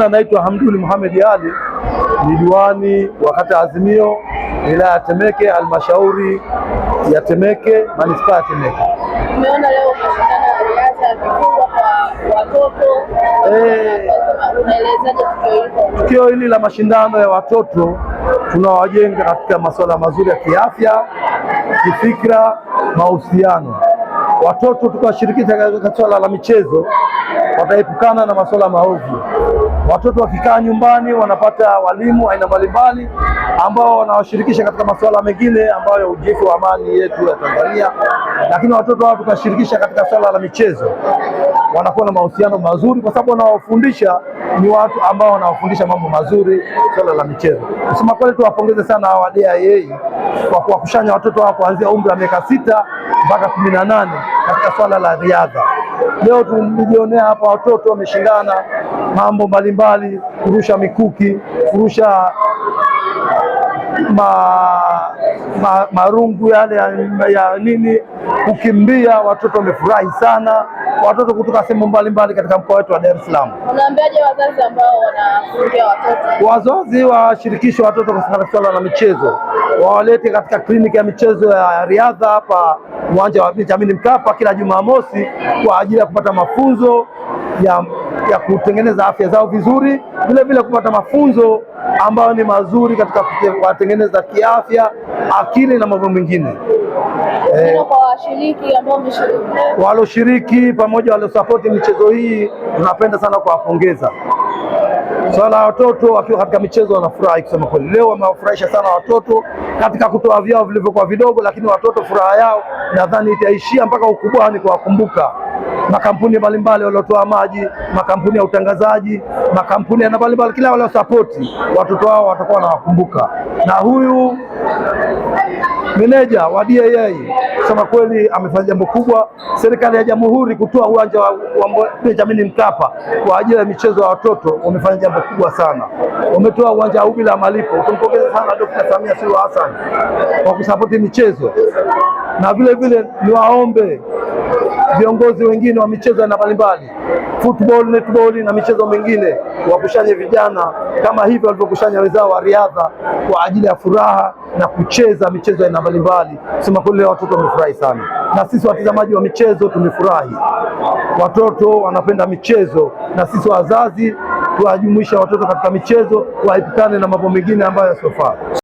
Naitwa Hamduni Mohamed Ali, ni diwani wa kata Azimio, wilaya ya Temeke, halmashauri ya Temeke, manispaa ya Temeke. Tumeona leo mashindano ya riadha vikubwa kwa watoto. Unaelezaje tukio hili la mashindano ya watoto? Tunawajenga katika masuala mazuri ya kiafya, kifikra, mahusiano. Watoto tukawashirikisha katika swala la michezo, wataepukana na masuala maovu. Watoto wakikaa nyumbani wanapata walimu aina mbalimbali ambao wanawashirikisha katika masuala mengine ambayo ujenzi wa amani yetu ya Tanzania. Lakini watoto hao tukashirikisha katika swala la michezo, wanakuwa na mahusiano mazuri, kwa sababu wanawafundisha ni watu ambao wanawafundisha mambo mazuri swala la michezo. Kusema kweli, tuwapongeze sana hawa DIA kwa kuwakushanya watoto hao kuanzia umri wa miaka 6 mpaka 18 katika swala la riadha. Leo tumejionea hapa watoto wameshindana mambo mbalimbali, kurusha mikuki, kurusha marungu yale ya nini, kukimbia. Watoto wamefurahi sana, watoto kutoka sehemu mbalimbali katika mkoa wetu wa Dar es Salaam. Unaambiaje wazazi ambao wanafungia watoto? Wazazi washirikishe watoto katika swala la michezo, wawalete katika kliniki ya michezo ya riadha hapa uwanja wa Benjamin Mkapa kila Jumamosi kwa ajili ya kupata mafunzo ya kutengeneza afya zao vizuri, vile vile kupata mafunzo ambayo ni mazuri katika kutengeneza kiafya, akili na mambo mengine. Kwa washiriki ambao wameshiriki, walioshiriki pamoja waliosapoti michezo hii, tunapenda sana kuwapongeza. Swala la watoto wakiwa katika michezo wanafurahi, kusema kweli. Leo wamewafurahisha sana watoto katika kutoa vyao vilivyokuwa vidogo, lakini watoto furaha yao nadhani itaishia mpaka ukubwani, kuwakumbuka makampuni mbalimbali waliotoa maji, makampuni ya utangazaji, makampuni ya mbalimbali, kila wale support watoto wao watakuwa wanawakumbuka. Na huyu meneja wa DIA kusema kweli amefanya jambo kubwa. Serikali ya Jamhuri kutoa uwanja wa Benjamin Mkapa kwa ajili ya michezo ya watoto, wamefanya jambo kubwa sana. Wametoa uwanja huu bila malipo. Tumpongeze sana Dr. Samia Suluhu Hassan kwa kusapoti michezo, na vile vile niwaombe viongozi wengine wa michezo na mbalimbali, football, netball na michezo mingine, wakushanye vijana kama hivyo walivyokushanya wenzao wa riadha kwa ajili ya furaha na kucheza michezo ya mbalimbali. Sema kweli watoto wamefurahi sana, na sisi watazamaji wa michezo tumefurahi. Watoto wanapenda michezo, na sisi wazazi tuwajumuisha watoto katika michezo, waepukane na mambo mengine ambayo yasiyofaa.